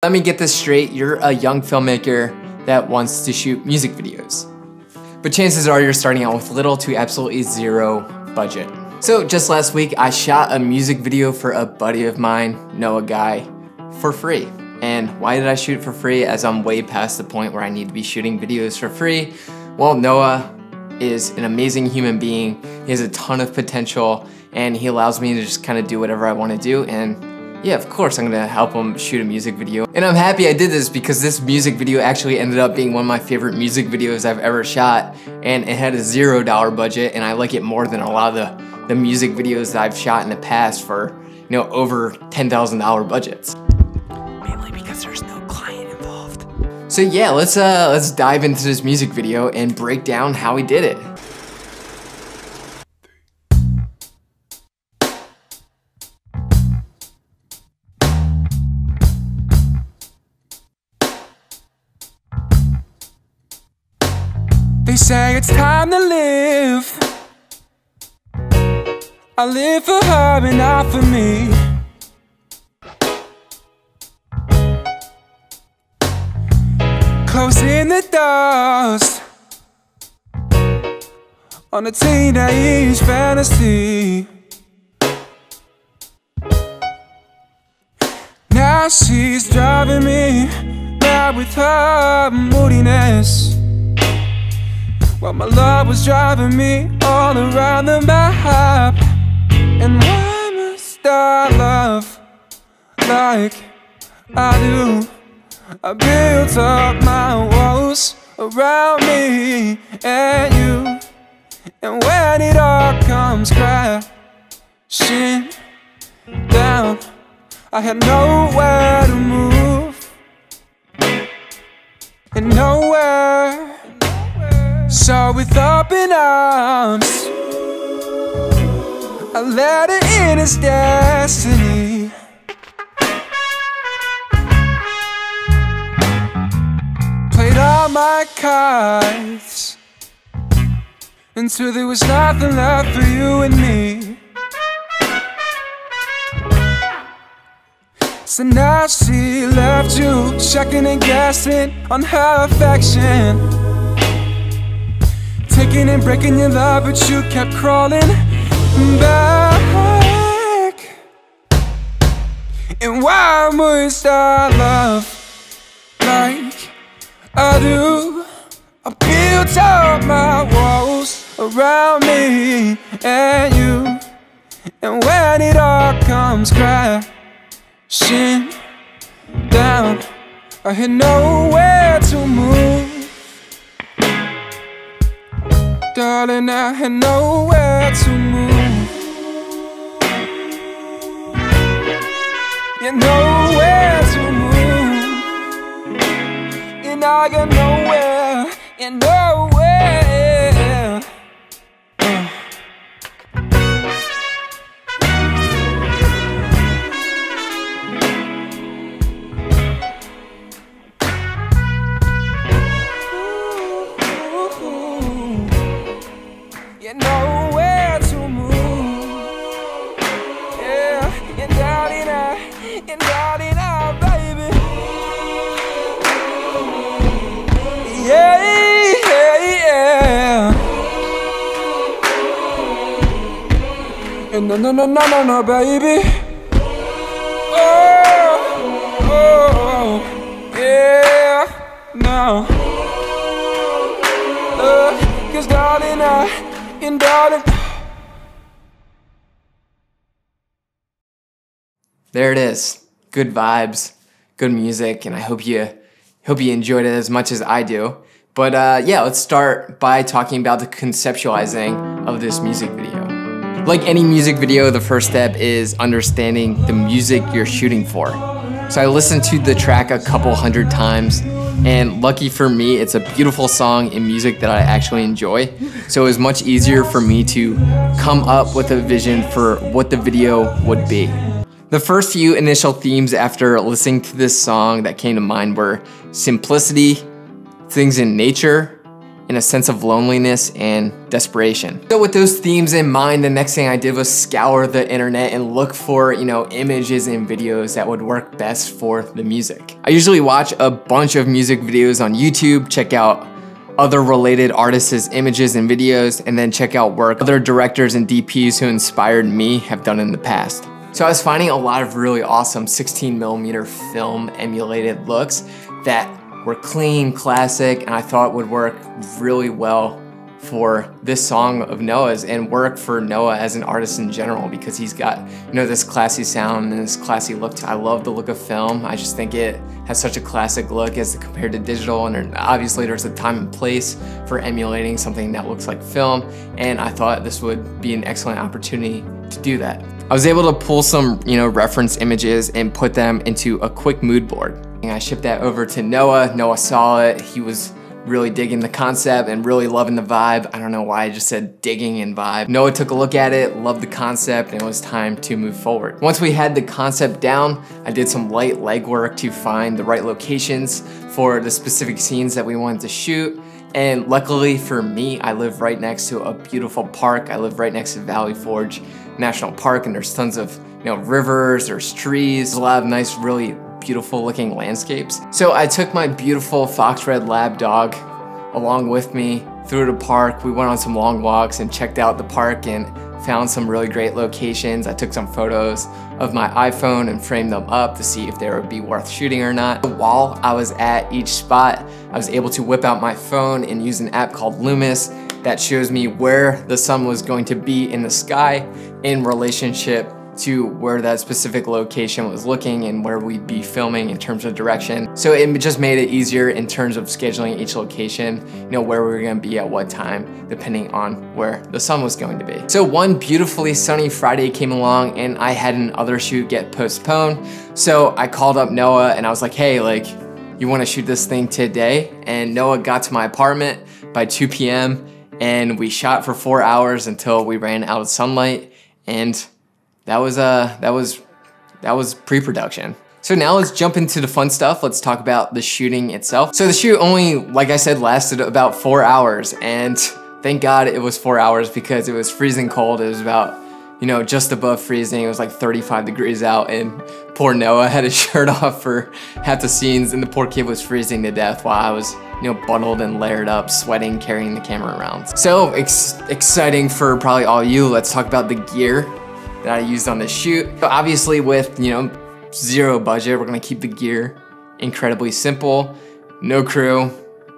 Let me get this straight, you're a young filmmaker that wants to shoot music videos. But chances are you're starting out with little to absolutely zero budget. So just last week, I shot a music video for a buddy of mine, Noah Guy, for free. And why did I shoot it for free, as I'm way past the point where I need to be shooting videos for free? Well, Noah is an amazing human being. He has a ton of potential, and he allows me to just kind of do whatever I want to do. And yeah, of course I'm gonna help him shoot a music video. And I'm happy I did this because this music video actually ended up being one of my favorite music videos I've ever shot, and it had a $0 budget, and I like it more than a lot of the music videos that I've shot in the past for, you know, over $10,000 budgets. Mainly because there's no client involved. So yeah, let's dive into this music video and break down how he did it. They say it's time to live. I live for her and not for me. Closing the doors on a teenage fantasy. Now she's driving me mad with her moodiness, while my love was driving me all around the map. And why must I love like I do? I built up my walls around me and you, and when it all comes crashing down, I had nowhere to move and nowhere. So with open arms, I let her in his destiny. Played all my cards until there was nothing left for you and me. So now she left you, checking and guessing on her affection, taking and breaking your love, but you kept crawling back. And why must I love like I do? I built up my walls around me and you, and when it all comes crashing down, I had nowhere to move. Darling, I had nowhere to move. Yeah, nowhere to move. And I got nowhere, and nowhere. Nowhere to move. Yeah, and darling, baby. Yeah, yeah, yeah. And no, baby. Oh, yeah, no. 'Cause darling, and darling. There it is. Good vibes, good music, and I hope you enjoyed it as much as I do. But yeah, let's start by talking about the conceptualizing of this music video. Like any music video, the first step is understanding the music you're shooting for. So I listened to the track a couple hundred times, and lucky for me, it's a beautiful song and music that I actually enjoy. So it was much easier for me to come up with a vision for what the video would be. The first few initial themes after listening to this song that came to mind were simplicity, things in nature, in a sense of loneliness and desperation. So with those themes in mind, the next thing I did was scour the internet and look for, images and videos that would work best for the music. I usually watch a bunch of music videos on YouTube, check out other related artists' images and videos, and then check out work other directors and DPs who inspired me have done in the past. So I was finding a lot of really awesome 16mm film emulated looks that were clean, classic, and I thought would work really well for this song of Noah's and work for Noah as an artist in general, because he's got, this classy sound and this classy look. I love the look of film. I just think it has such a classic look as compared to digital, and obviously there's a time and place for emulating something that looks like film, and I thought this would be an excellent opportunity to do that. I was able to pull some, reference images and put them into a quick mood board. And I shipped that over to Noah. Noah saw it. He was really digging the concept and really loving the vibe. I don't know why I just said digging and vibe. Noah took a look at it, loved the concept, and it was time to move forward. Once we had the concept down, I did some light legwork to find the right locations for the specific scenes that we wanted to shoot. And luckily for me, I live right next to a beautiful park. I live right next to Valley Forge National Park, and there's tons of rivers, there's trees, a lot of nice, really beautiful looking landscapes. So I took my beautiful Fox Red Lab dog along with me through the park. We went on some long walks and checked out the park and found some really great locations. I took some photos of my iPhone and framed them up to see if they would be worth shooting or not. While I was at each spot, I was able to whip out my phone and use an app called Loomis that shows me where the sun was going to be in the sky in relationship to where that specific location was looking and where we'd be filming in terms of direction. So it just made it easier in terms of scheduling each location, where we were gonna be at what time, depending on where the sun was going to be. So one beautifully sunny Friday came along and I had another shoot get postponed. So I called up Noah and I was like, hey, you wanna shoot this thing today? And Noah got to my apartment by 2 p.m. and we shot for 4 hours until we ran out of sunlight, and that was pre-production. So now let's jump into the fun stuff. Let's talk about the shooting itself. So the shoot only, like I said, lasted about 4 hours, and thank God it was 4 hours because it was freezing cold. It was about, just above freezing. It was like 35 degrees out, and poor Noah had his shirt off for half the scenes, and the poor kid was freezing to death while I was, bundled and layered up, sweating, carrying the camera around. So exciting for probably all of you. Let's talk about the gear that I used on this shoot. So obviously with, zero budget, we're gonna keep the gear incredibly simple. No crew,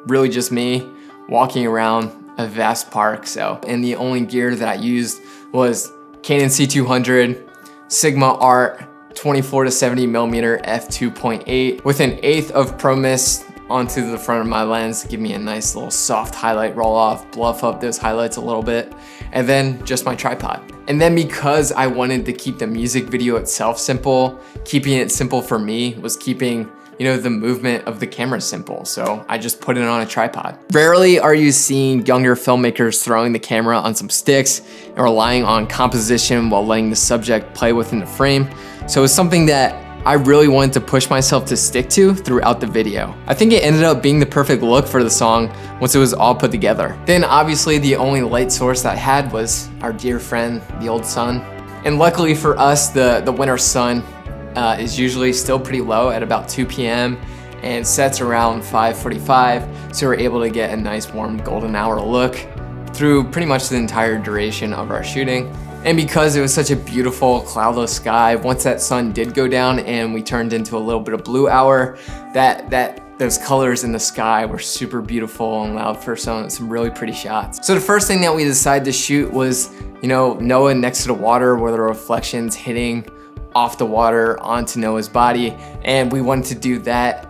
really just me walking around a vast park. And the only gear that I used was Canon C200, Sigma Art 24 to 70mm f2.8 with an 1/8 of Pro Mist onto the front of my lens to give me a nice little soft highlight roll off, bluff up those highlights a little bit, and then just my tripod. And then because I wanted to keep the music video itself simple, keeping it simple for me was keeping, the movement of the camera simple. So I just put it on a tripod. Rarely are you seeing younger filmmakers throwing the camera on some sticks and relying on composition while letting the subject play within the frame. So it's something that I really wanted to push myself to stick to throughout the video. I think it ended up being the perfect look for the song once it was all put together. Then obviously the only light source that I had was our dear friend, the old sun. And luckily for us, the winter sun is usually still pretty low at about 2 p.m. and sets around 5:45. So we're able to get a nice warm golden hour look through pretty much the entire duration of our shooting. And because it was such a beautiful cloudless sky, once that sun did go down and we turned into a little bit of blue hour, those colors in the sky were super beautiful and allowed for some really pretty shots. So the first thing that we decided to shoot was, Noah next to the water where the reflections hitting off the water onto Noah's body. And we wanted to do that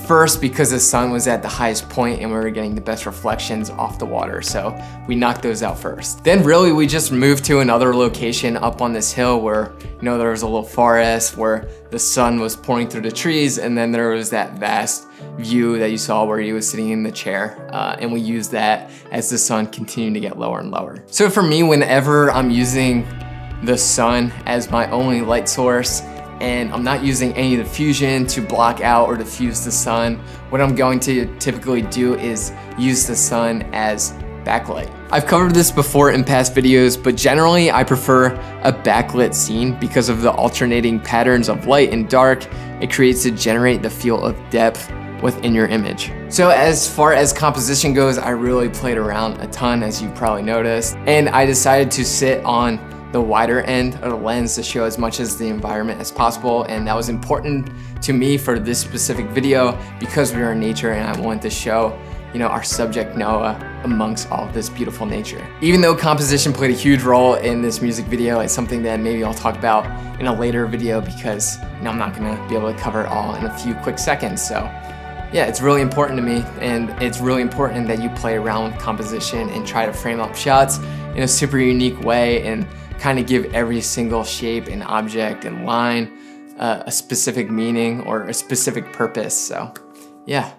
first because the sun was at the highest point and we were getting the best reflections off the water. So we knocked those out first. Then really we just moved to another location up on this hill where, there was a little forest where the sun was pouring through the trees, and then there was that vast view that you saw where he was sitting in the chair. And we used that as the sun continued to get lower and lower. So for me, whenever I'm using the sun as my only light source and I'm not using any diffusion to block out or diffuse the sun. What I'm going to typically do is use the sun as backlight. I've covered this before in past videos, but generally I prefer a backlit scene because of the alternating patterns of light and dark it creates to generate the feel of depth within your image. So as far as composition goes, I really played around a ton, as you probably noticed, and I decided to sit on the wider end of the lens to show as much as the environment as possible, and that was important to me for this specific video because we are in nature and I wanted to show, you know, our subject Noah amongst all of this beautiful nature. Even though composition played a huge role in this music video, it's something that maybe I'll talk about in a later video because, you know, I'm not gonna be able to cover it all in a few quick seconds. So yeah, it's really important to me, and it's really important that you play around with composition and try to frame up shots in a super unique way and kind of give every single shape and object and line a specific meaning or a specific purpose. So yeah,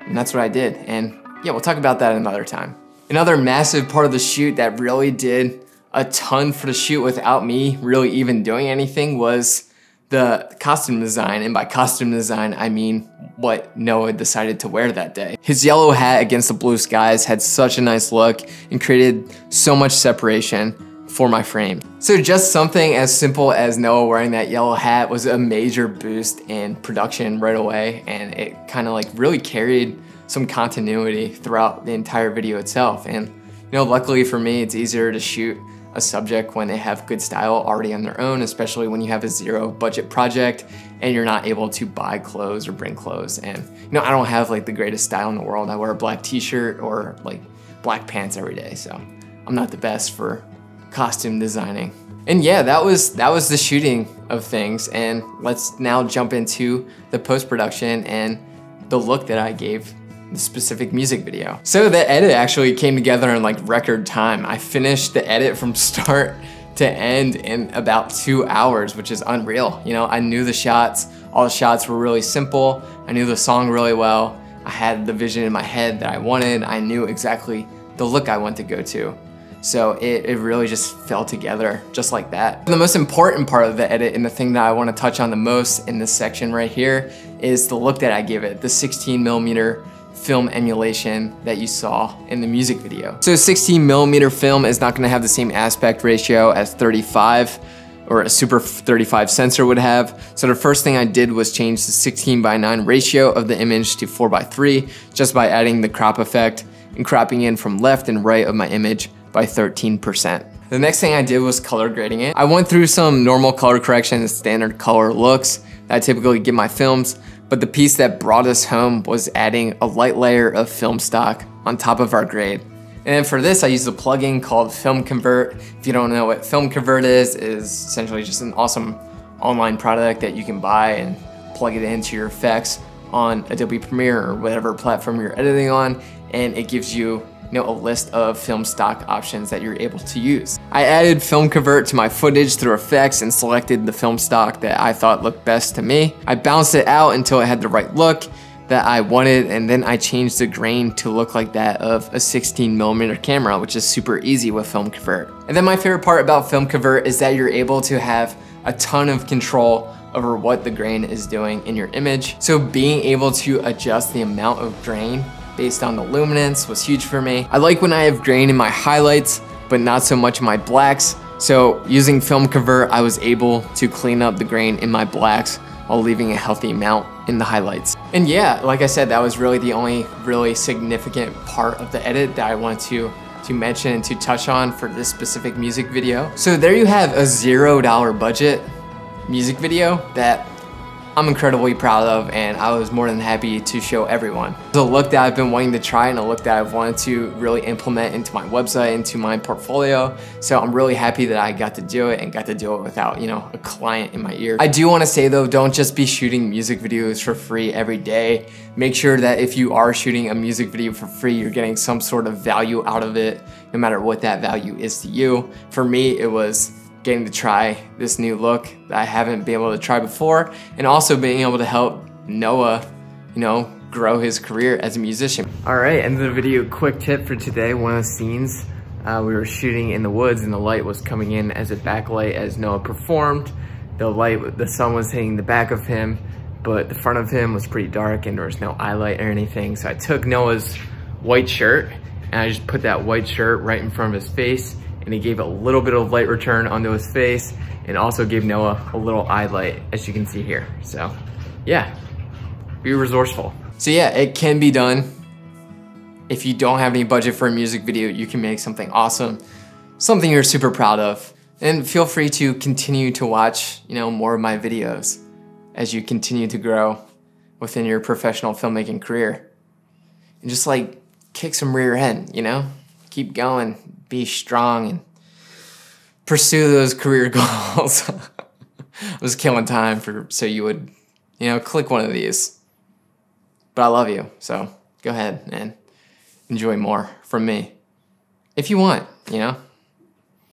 and that's what I did. And yeah, we'll talk about that another time. Another massive part of the shoot that really did a ton for the shoot without me really even doing anything was the costume design. And by costume design, I mean what Noah decided to wear that day. His yellow hat against the blue skies had such a nice look and created so much separation for my frame. So just something as simple as Noah wearing that yellow hat was a major boost in production right away, and it kind of like really carried some continuity throughout the entire video itself. And you know, luckily for me, it's easier to shoot a subject when they have good style already on their own, especially when you have a zero budget project and you're not able to buy clothes or bring clothes. And you know, I don't have like the greatest style in the world. I wear a black t-shirt or like black pants every day, so I'm not the best for costume designing. And yeah, that was the shooting of things, and let's now jump into the post-production and the look that I gave the specific music video. So the edit actually came together in like record time. I finished the edit from start to end in about 2 hours, which is unreal. You know, I knew the shots, all the shots were really simple. I knew the song really well. I had the vision in my head that I wanted. I knew exactly the look I wanted to go to. So it really just fell together just like that. The most important part of the edit, and the thing that I want to touch on the most in this section right here, is the look that I give it, the 16mm film emulation that you saw in the music video. So 16mm film is not going to have the same aspect ratio as 35 or a Super 35 sensor would have. So the first thing I did was change the 16:9 ratio of the image to 4:3 just by adding the crop effect and cropping in from left and right of my image by 13%. The next thing I did was color grading it. I went through some normal color correction and standard color looks that I typically give my films, but the piece that brought us home was adding a light layer of film stock on top of our grade. And for this, I used a plugin called Film Convert. If you don't know what Film Convert is essentially just an awesome online product that you can buy and plug it into your effects on Adobe Premiere or whatever platform you're editing on, and it gives you a list of film stock options that you're able to use. I added Film Convert to my footage through effects and selected the film stock that I thought looked best to me. I balanced it out until it had the right look that I wanted, and then I changed the grain to look like that of a 16mm camera, which is super easy with Film Convert. And then my favorite part about Film Convert is that you're able to have a ton of control over what the grain is doing in your image. So being able to adjust the amount of grain based on the luminance was huge for me. I like when I have grain in my highlights, but not so much in my blacks. So using Film Convert, I was able to clean up the grain in my blacks while leaving a healthy amount in the highlights. And yeah, like I said, that was really the only really significant part of the edit that I wanted to mention and to touch on for this specific music video. So there you have a $0 budget music video that I'm incredibly proud of, and I was more than happy to show everyone. It's a look that I've been wanting to try and a look that I've wanted to really implement into my website, into my portfolio. So I'm really happy that I got to do it and got to do it without, a client in my ear. I do want to say though, don't just be shooting music videos for free every day. Make sure that if you are shooting a music video for free, you're getting some sort of value out of it, no matter what that value is to you. For me, it was getting to try this new look that I haven't been able to try before, and also being able to help Noah, grow his career as a musician. All right, end of the video. Quick tip for today. One of the scenes, we were shooting in the woods and the light was coming in as a backlight as Noah performed. the sun was hitting the back of him, but the front of him was pretty dark and there was no highlight or anything. So I took Noah's white shirt and I just put that white shirt right in front of his face, and it gave a little bit of light return onto his face and also gave Noah a little eye light, as you can see here. So yeah, be resourceful. So yeah, it can be done. If you don't have any budget for a music video, you can make something awesome, something you're super proud of. And feel free to continue to watch, more of my videos as you continue to grow within your professional filmmaking career. And just like kick some rear end, keep going, be strong, and pursue those career goals. I was killing time so you would, click one of these. But I love you, so go ahead and enjoy more from me. If you want,